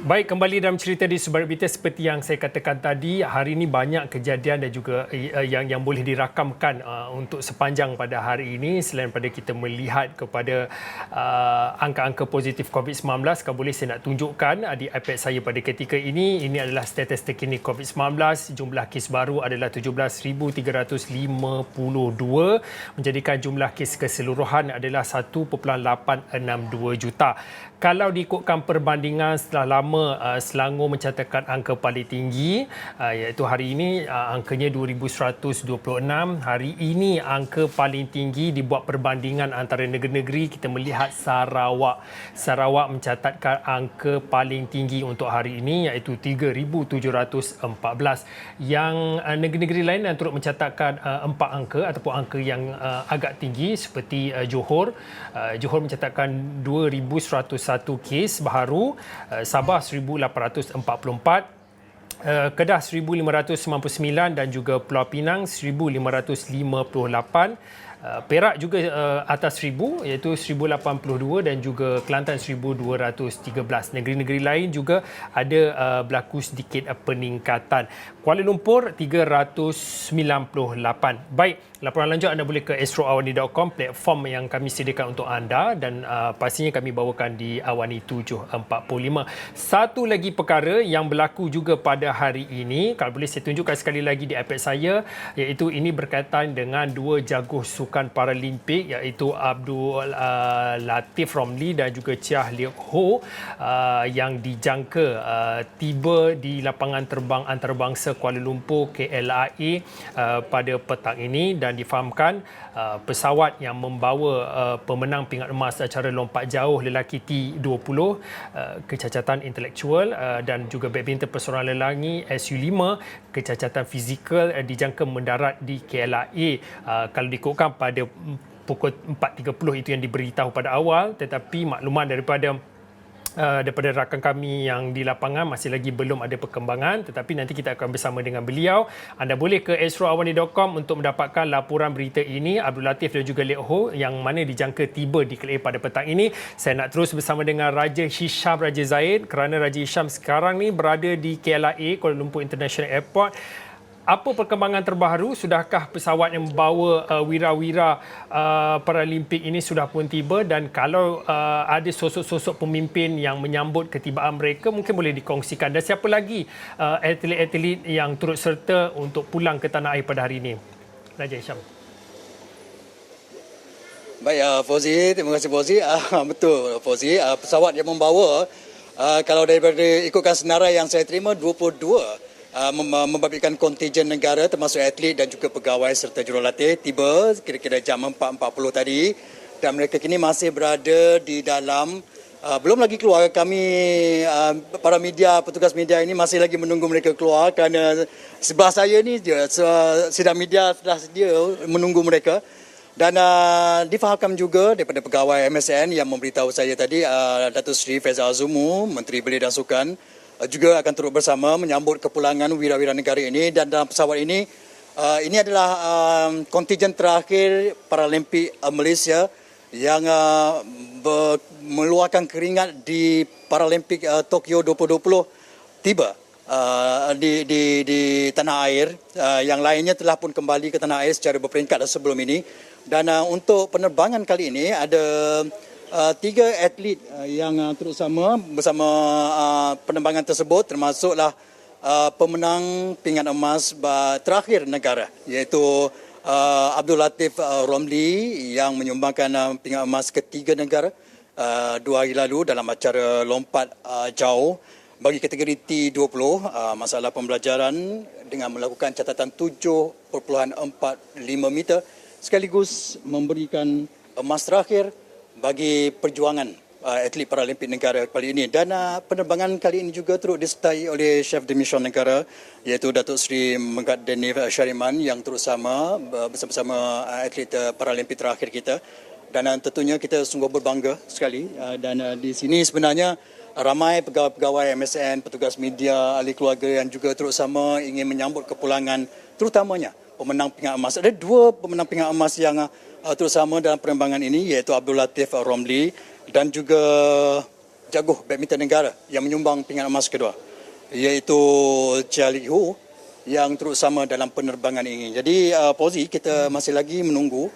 Baik, kembali dalam cerita di Sebarat Berita seperti yang saya katakan tadi, hari ini banyak kejadian dan juga yang boleh dirakamkan untuk sepanjang pada hari ini. Selain pada kita melihat kepada angka-angka positif COVID-19, kalau boleh saya nak tunjukkan di iPad saya pada ketika ini. Ini adalah status terkini COVID-19. Jumlah kes baru adalah 17,352, menjadikan jumlah kes keseluruhan adalah 1.862 juta. Kalau diikutkan perbandingan setelah lama Selangor mencatatkan angka paling tinggi, iaitu hari ini angkanya 2,126. Hari ini angka paling tinggi dibuat perbandingan antara negeri-negeri. Kita melihat Sarawak. Sarawak mencatatkan angka paling tinggi untuk hari ini iaitu 3,714. Yang negeri-negeri lain yang turut mencatatkan 4 angka ataupun angka yang agak tinggi seperti Johor. Johor mencatatkan 2,101 kes baharu, Sabah 1,844, Kedah 1,599 dan juga Pulau Pinang 1,558. Perak juga atas 1,000 iaitu 1,082 dan juga Kelantan 1,213. Negeri-negeri lain juga ada berlaku sedikit peningkatan. Kuala Lumpur 398. Baik, laporan lanjut anda boleh ke astroawani.com, platform yang kami sediakan untuk anda, dan pastinya kami bawakan di Awani 745. Satu lagi perkara yang berlaku juga pada hari ini, kalau boleh saya tunjukkan sekali lagi di iPad saya, iaitu ini berkaitan dengan dua jago sukan Paralimpik iaitu Abdul Latif Romli dan juga Chiah Liek Ho yang dijangka tiba di lapangan terbang antarabangsa Kuala Lumpur KLIA pada petang ini, dan difahamkan pesawat yang membawa pemenang pingat emas acara lompat jauh lelaki T20 kecacatan intelektual dan juga badminton perseorangan lelaki SU5 kecacatan fizikal dijangka mendarat di KLIA. Kalau diikutkan pada pukul 4.30 itu yang diberitahu pada awal, tetapi makluman daripada rakan kami yang di lapangan masih lagi belum ada perkembangan, tetapi nanti kita akan bersama dengan beliau. Anda boleh ke astroawani.com untuk mendapatkan laporan berita ini. Abdul Latif dan juga Liek Ho yang mana dijangka tiba di KLIA pada petang ini. Saya nak terus bersama dengan Raja Hisham Raja Zaid, kerana Raja Hisham sekarang ni berada di KLIA Kuala Lumpur International Airport. Apa perkembangan terbaru? Sudahkah pesawat yang membawa wira-wira Paralimpik ini sudah pun tiba? Dan kalau ada sosok-sosok pemimpin yang menyambut ketibaan mereka, mungkin boleh dikongsikan. Dan siapa lagi atlet-atlet yang turut serta untuk pulang ke tanah air pada hari ini? Raja Hisham. Baik, Fauzi. Terima kasih, Fauzi. Betul, Fauzi. Pesawat yang membawa, kalau daripada ikutkan senarai yang saya terima, 22 membabitkan kontijen negara termasuk atlet dan juga pegawai serta jurulatih tiba kira-kira jam 4.40 tadi, dan mereka kini masih berada di dalam, belum lagi keluar. Kami para media, petugas media ini masih lagi menunggu mereka keluar, kerana sebelah saya ni sidang media sudah sedia menunggu mereka. Dan difahamkan juga daripada pegawai MSN yang memberitahu saya tadi, Datuk Seri Faizal Azumu, Menteri Belia dan Sukan, juga akan turut bersama menyambut kepulangan wira-wira negara ini. Dan dalam pesawat ini, ini adalah kontijen terakhir Paralimpik Malaysia yang meluahkan keringat di Paralimpik Tokyo 2020 tiba di tanah air. Yang lainnya telah pun kembali ke tanah air secara berperingkat sebelum ini. Dan untuk penerbangan kali ini ada 3 atlet yang turut bersama penerbangan tersebut, termasuklah pemenang pingat emas terakhir negara, iaitu Abdul Latif Romli yang menyumbangkan pingat emas ketiga negara 2 hari lalu dalam acara lompat jauh bagi kategori T20 masalah pembelajaran dengan melakukan catatan 7.45 meter, sekaligus memberikan emas terakhir bagi perjuangan atlet Paralimpik negara kali ini. Dan penerbangan kali ini juga turut disertai oleh Chef de Mission negara, iaitu Datuk Seri Megat Denif Syariman yang turut bersama atlet Paralimpik terakhir kita. Dan tentunya kita sungguh berbangga sekali. Dan di sini sebenarnya ramai pegawai-pegawai MSN, petugas media, ahli keluarga yang juga turut sama ingin menyambut kepulangan terutamanya pemenang pingat emas. Ada 2 pemenang pingat emas yang terutama dalam penerbangan ini, iaitu Abdul Latif Romli dan juga jaguh badminton negara yang menyumbang pingat emas kedua, iaitu Chia Li Hu yang turut sama dalam penerbangan ini. Jadi Fauzi, kita masih lagi menunggu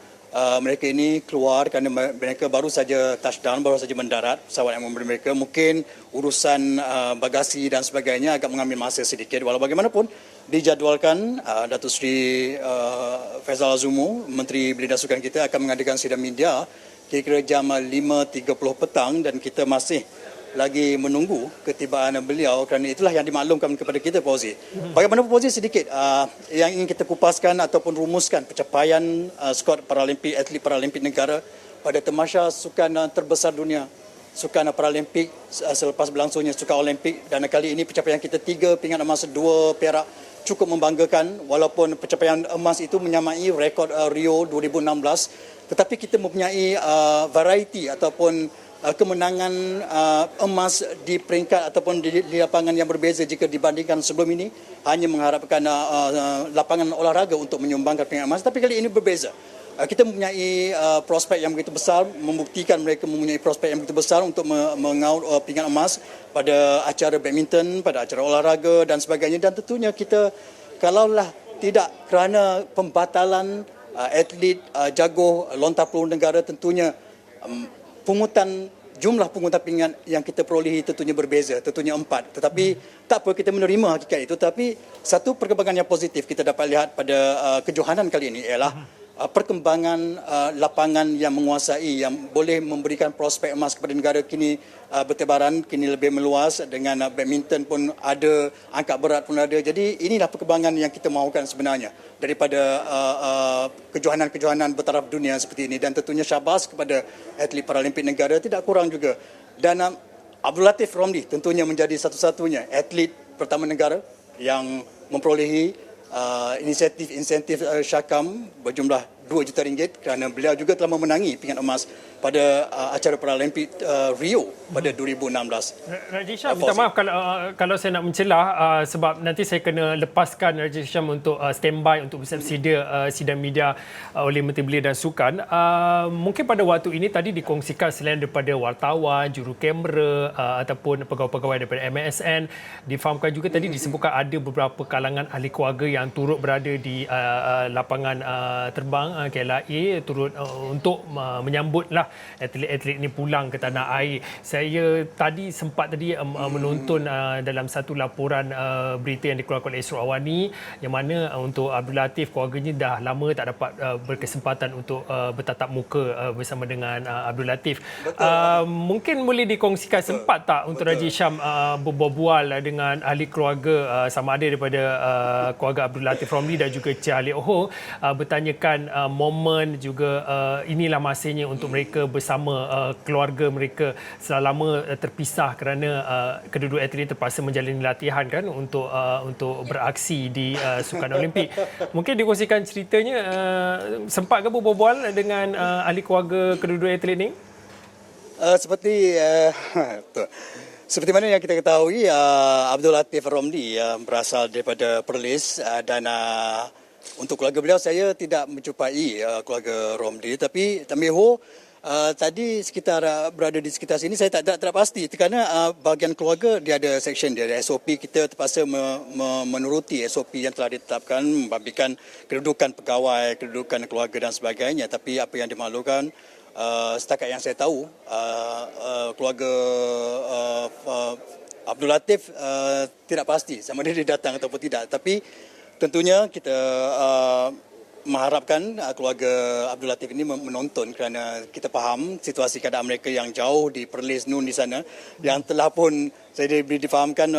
mereka ini keluar kerana mereka baru saja touchdown, baru saja mendarat pesawat yang memberi mereka. Mungkin urusan bagasi dan sebagainya agak mengambil masa sedikit. Walau bagaimanapun, dijadualkan Datuk Seri Faisal Azumu, Menteri Belia dan Sukan kita akan mengadakan sidang media kira-kira jam 5.30 petang dan kita masih lagi menunggu ketibaan beliau kerana itulah yang dimaklumkan kepada kita, Fauzi. Bagaimanapun, Fauzi, sedikit yang ingin kita kupaskan ataupun rumuskan pencapaian skuad Paralimpik, atlet Paralimpik negara pada tamasya sukan terbesar dunia, sukan Paralimpik selepas berlangsungnya sukan Olimpik, dan kali ini pencapaian kita 3 pingat emas, 2 perak, cukup membanggakan walaupun pencapaian emas itu menyamai rekod Rio 2016, tetapi kita mempunyai variety ataupun kemenangan emas di peringkat ataupun di lapangan yang berbeza jika dibandingkan sebelum ini. Hanya mengharapkan lapangan olahraga untuk menyumbangkan peringkat emas, tapi kali ini berbeza. Kita mempunyai prospek yang begitu besar, membuktikan mereka mempunyai prospek yang begitu besar untuk mengaut peringkat emas pada acara badminton, pada acara olahraga dan sebagainya. Dan tentunya kita, kalaulah tidak kerana pembatalan atlet jaguh lontar peluru negara, tentunya jumlah pungutan pingat yang kita perolehi tentunya berbeza, tentunya 4. Tetapi tak apa, kita menerima hakikat itu. Tapi satu perkembangan yang positif kita dapat lihat pada kejohanan kali ini ialah perkembangan lapangan yang menguasai, yang boleh memberikan prospek emas kepada negara kini bertebaran, kini lebih meluas. Dengan badminton pun ada, angkat berat pun ada. Jadi inilah perkembangan yang kita mahukan sebenarnya daripada kejohanan-kejohanan bertaraf dunia seperti ini. Dan tentunya syabas kepada atlet Paralimpik negara, tidak kurang juga. Dan Abdul Latif Romli tentunya menjadi satu-satunya atlet pertama negara yang memperolehi insentif Syakam berjumlah RM2 juta kerana beliau juga telah memenangi pingat emas pada acara Paralimpik Rio pada 2016. Raja Hisham, minta maaf kalau saya nak mencelah sebab nanti saya kena lepaskan Raja Hisham untuk standby untuk bersedia sidang media oleh Menteri Belia dan Sukan. Mungkin pada waktu ini tadi dikongsikan selain daripada wartawan, juru kamera ataupun pegawai-pegawai daripada MSN, difahamkan juga tadi disebutkan ada beberapa kalangan ahli keluarga yang turut berada di lapangan terbang KLIA turut untuk menyambutlah atlet-atlet ini pulang ke tanah air. Saya tadi sempat menonton dalam satu laporan berita yang dikeluarkan oleh Esro Awani, yang mana untuk Abdul Latif, keluarganya dah lama tak dapat berkesempatan untuk bertatap muka bersama dengan Abdul Latif. Mungkin boleh dikongsikan sempat tak untuk Raja Hisham berbual dengan ahli keluarga sama ada daripada keluarga Abdul Latif Romli dan juga Chia Li Hu, bertanyakan momen juga inilah masanya untuk mereka bersama keluarga mereka setelah lama terpisah kerana kedua-dua atlet terpaksa menjalani latihan kan untuk beraksi di Sukan Olimpik. Mungkin dikongsikan ceritanya, sempat ke berbual dengan ahli keluarga kedua-dua atlet ni? Seperti mana yang kita ketahui, Abdul Latif Romli berasal daripada Perlis dan untuk keluarga beliau saya tidak menjumpai keluarga Romli, tapi Tamiho tadi berada di sekitar sini saya tak pasti kerana bahagian keluarga dia ada section, dia ada SOP. Kita terpaksa menuruti SOP yang telah ditetapkan, membabitkan kedudukan pegawai, kedudukan keluarga dan sebagainya. Tapi apa yang dimaklumkan, setakat yang saya tahu, keluarga Abdul Latif tidak pasti sama ada dia datang ataupun tidak. Tapi tentunya kita mengharapkan keluarga Abdul Latif ini menonton kerana kita faham situasi keadaan mereka yang jauh di Perlis Nun di sana, yang telah pun saya difahamkan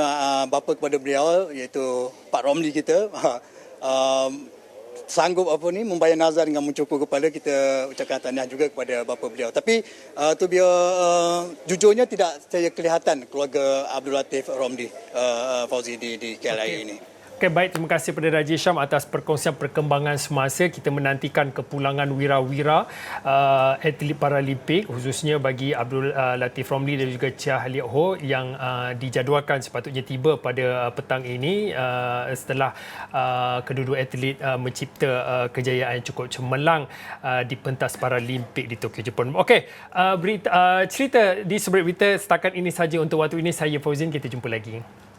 bapa kepada beliau iaitu Pak Romli kita sanggup membayar nazar dengan mencukur kepala. Kita ucapkan tahniah juga kepada bapa beliau. Tapi tu biar jujurnya tidak saya kelihatan keluarga Abdul Latif Romli Fauzi di KLIA ini. Okay, baik. Terima kasih kepada Raja Syam atas perkongsian perkembangan semasa. Kita menantikan kepulangan wira-wira atlet Paralimpik, khususnya bagi Abdul Latif Romli dan juga Chia Liek Ho yang dijadualkan sepatutnya tiba pada petang ini setelah kedua-dua atlet mencipta kejayaan yang cukup cemerlang di pentas Paralimpik di Tokyo, Jepun. Okey, cerita di sebelah berita setakat ini saja untuk waktu ini. Saya Fauzin, kita jumpa lagi.